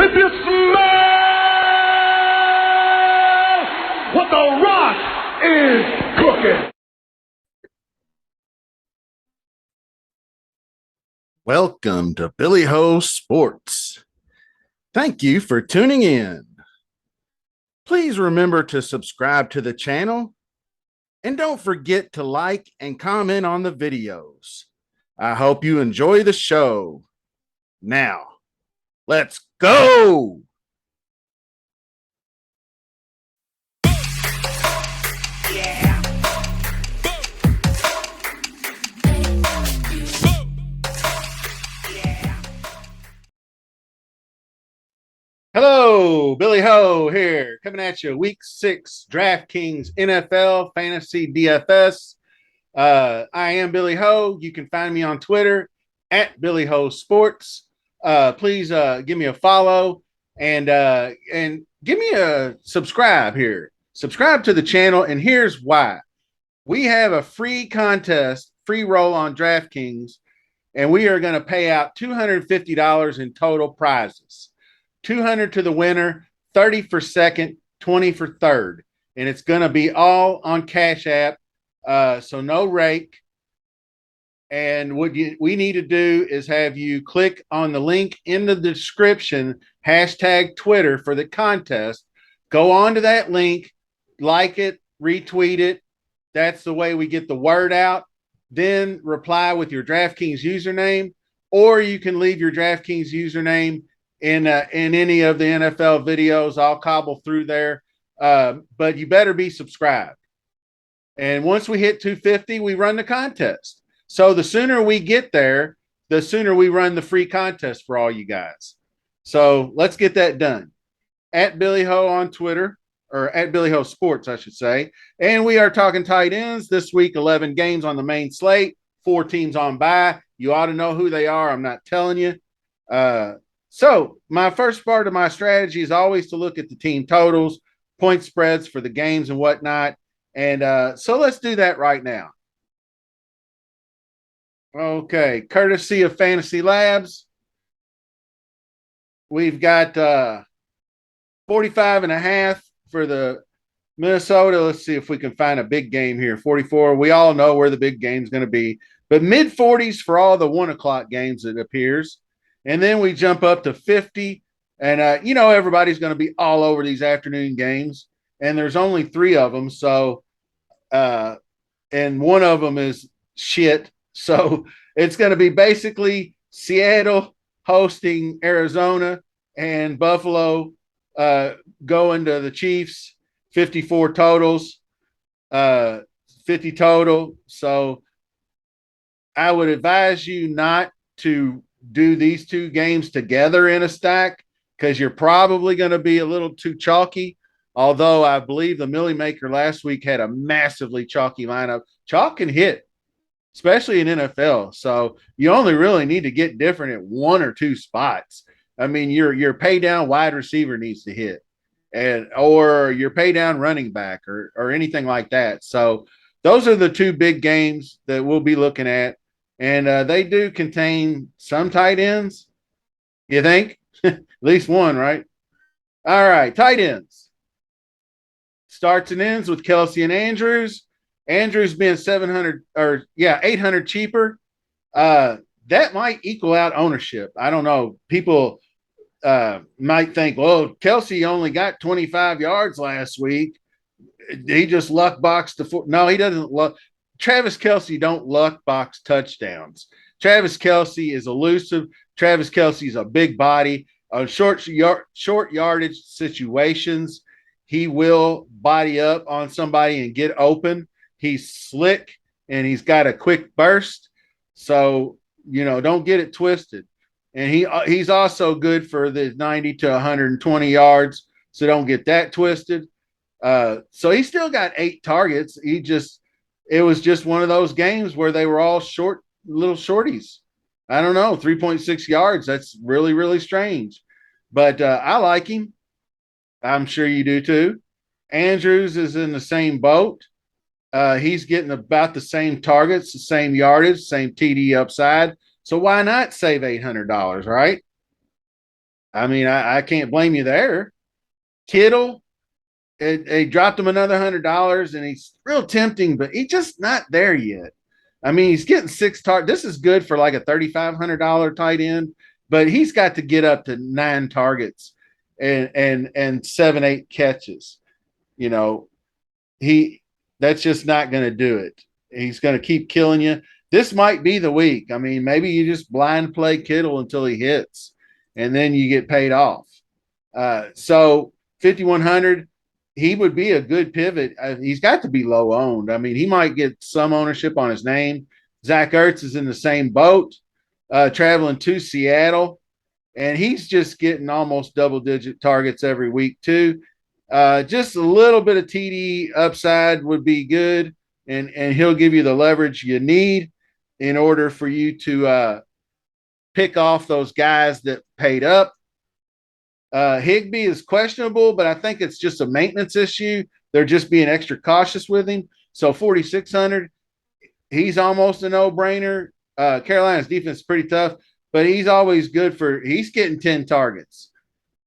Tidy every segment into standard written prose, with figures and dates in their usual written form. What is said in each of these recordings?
If you smell what the Rock is cooking. Welcome to Billy Ho Sports. Thank you for tuning in. Please remember to subscribe to the channel and don't forget to like and comment on the videos. I hope you enjoy the show. Now, let's go. Hello, Billy Ho here, coming at you Week 6 DraftKings NFL Fantasy DFS. I am Billy Ho. You can find me on Twitter at Billy Ho Sports. Please give me a follow and give me a subscribe here. Subscribe to the channel, and here's why. We have a free contest, free roll on DraftKings, and we are going to pay out $250 in total prizes. 200 to the winner, 30 for second, 20 for third. And it's going to be all on Cash App, so no rake. And what we need to do is have you click on the link in the description, hashtag Twitter for the contest. Go on to that link, like it, retweet it. That's the way we get the word out. Then reply with your DraftKings username, or you can leave your DraftKings username in any of the NFL videos. I'll cobble through there, but you better be subscribed. And once we hit 250, we run the contest. So the sooner we get there, the sooner we run the free contest for all you guys. So let's get that done. At Billy Ho on Twitter, or at Billy Ho Sports, I should say. And we are talking tight ends this week. 11 games on the main slate, 4 teams on bye. You ought to know who they are. I'm not telling you. So my first part of my strategy is always to look at the team totals, point spreads for the games and whatnot. And so let's do that right now. Okay, courtesy of Fantasy Labs, we've got 45.5 for the Minnesota. Let's see if we can find a big game here. 44. We all know where the big game's going to be, but mid 40s for all the 1 o'clock games, it appears. And then we jump up to 50. And, everybody's going to be all over these afternoon games. And there's only 3 of them. So, and one of them is shit. So it's going to be basically Seattle hosting Arizona and Buffalo going to the Chiefs. 54 totals, 50 total. So I would advise you not to do these 2 games together in a stack, because you're probably going to be a little too chalky. Although I believe the Millie Maker last week had a massively chalky lineup. Chalk can hit, especially in NFL. So you only really need to get different at 1 or 2 spots. I mean, your pay down wide receiver needs to hit, or your pay down running back or anything like that. So those are the 2 big games that we'll be looking at. And they do contain some tight ends, you think? At least one, right? All right, tight ends. Starts and ends with Kelce-Andrews. Andrews being 800 cheaper. That might equal out ownership. I don't know. People might think, well, Kelce only got 25 yards last week. He just luck boxed the foot. No, he doesn't luck. Travis Kelce don't luck box touchdowns. Travis Kelce is elusive. Travis Kelce is a big body. On short yardage situations, he will body up on somebody and get open. He's slick and he's got a quick burst. So, don't get it twisted. And he's also good for the 90 to 120 yards. So don't get that twisted. So he still got 8 targets. It was just one of those games where they were all little shorties. I don't know, 3.6 yards. That's really, really strange. But I like him. I'm sure you do too. Andrews is in the same boat. He's getting about the same targets, the same yardage, same TD upside. So why not save $800, right? I mean, I can't blame you there. Kittle, it dropped him another $100, and he's real tempting, but he's just not there yet. I mean, he's getting 6 targets. This is good for like a $3,500 tight end, but he's got to get up to 9 targets and 7, 8 catches. You know, he that's just not going to do it. He's going to keep killing you. This might be the week. I mean, maybe you just blind play Kittle until he hits, and then you get paid off. So 5,100, he would be a good pivot. He's got to be low owned. I mean, he might get some ownership on his name. Zach Ertz is in the same boat, traveling to Seattle, and he's just getting almost double-digit targets every week too. Just a little bit of TD upside would be good, and he'll give you the leverage you need in order for you to pick off those guys that paid up. Higbee is questionable, but I think it's just a maintenance issue. They're just being extra cautious with him. So 4,600, he's almost a no-brainer. Carolina's defense is pretty tough, but he's always good he's getting 10 targets.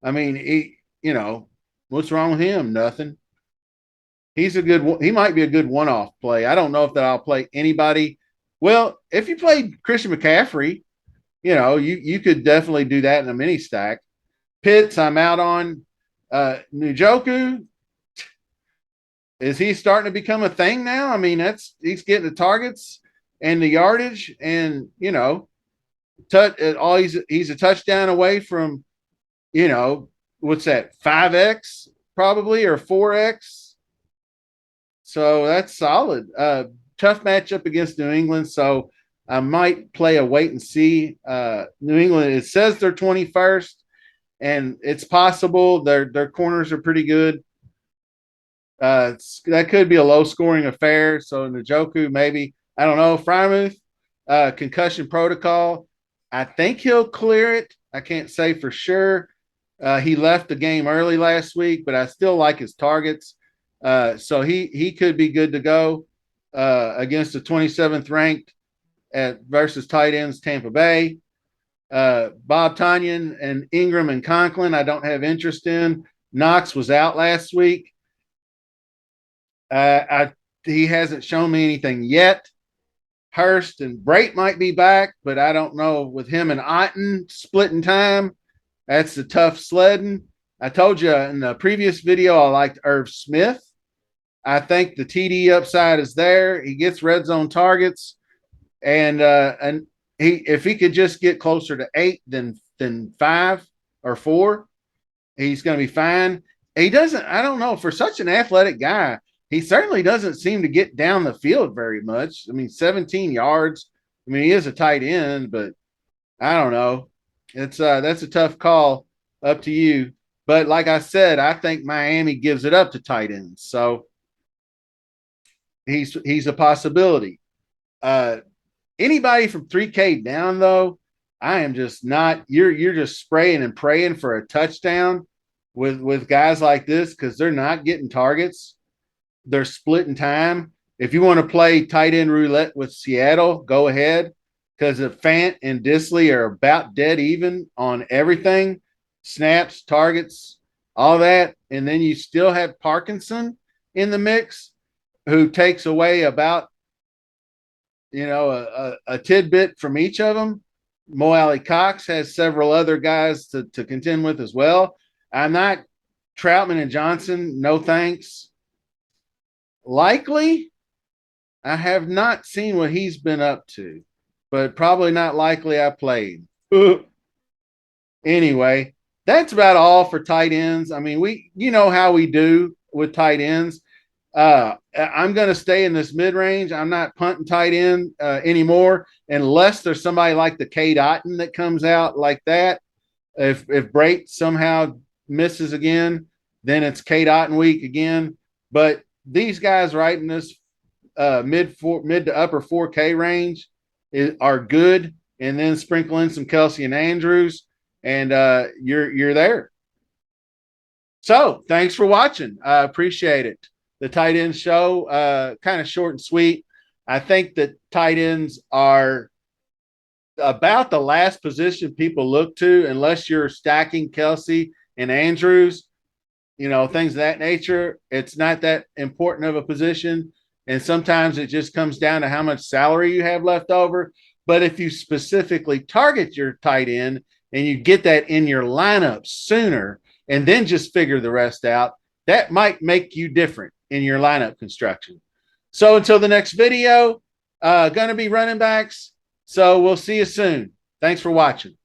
I mean, what's wrong with him? Nothing. He might be a good one-off play. I don't know if that I'll play anybody. Well, if you played Christian McCaffrey, you could definitely do that in a mini stack. Pitts, I'm out on. Njoku, is he starting to become a thing now? I mean, he's getting the targets and the yardage, and he's a touchdown away from, what's that, 5x probably, or 4x. So that's solid. Tough matchup against New England, so I might play a wait and see. New England, it says they're 21st. And it's possible their corners are pretty good. That could be a low scoring affair. So Njoku, maybe, I don't know. Frymouth, concussion protocol. I think he'll clear it. I can't say for sure. He left the game early last week, but I still like his targets. So he could be good to go against the 27th ranked versus tight ends Tampa Bay. Bob Tonyan and Ingram and Conklin, I don't have interest in. Knox was out last week. He hasn't shown me anything yet. Hurst and Brait might be back, but I don't know with him and Otten splitting time. That's the tough sledding. I told you in the previous video I liked Irv Smith. I think the TD upside is there. He gets red zone targets, and if he could just get closer to 8 than 5 or 4, he's going to be fine. He doesn't, I don't know, for such an athletic guy, he certainly doesn't seem to get down the field very much. I mean, 17 yards. I mean, he is a tight end, but I don't know. That's a tough call. Up to you. But like I said, I think Miami gives it up to tight ends. So he's a possibility. Anybody from 3K down, though, I am just not. You're just spraying and praying for a touchdown with guys like this because they're not getting targets. They're splitting time. If you want to play tight end roulette with Seattle, go ahead, because if Fant and Disley are about dead even on everything, snaps, targets, all that, and then you still have Parkinson in the mix, who takes away about a tidbit from each of them. Mo Alley Cox has several other guys to contend with as well. I'm not Troutman and Johnson. No thanks. Likely, I have not seen what he's been up to, but probably not likely I played. Anyway, that's about all for tight ends. I mean, you know how we do with tight ends. I'm going to stay in this mid-range. I'm not punting tight end anymore unless there's somebody like the Cade Otton that comes out like that. If Brait somehow misses again, then it's Cade Otton week again. But these guys right in this mid to upper 4K range are good, and then sprinkle in some Kelce-Andrews, and you're there. So thanks for watching. I appreciate it. The tight end show, kind of short and sweet. I think that tight ends are about the last position people look to, unless you're stacking Kelce and Andrews, things of that nature. It's not that important of a position. And sometimes it just comes down to how much salary you have left over. But if you specifically target your tight end and you get that in your lineup sooner and then just figure the rest out, that might make you different in your lineup construction. So until the next video, going to be running backs. So we'll see you soon. Thanks for watching.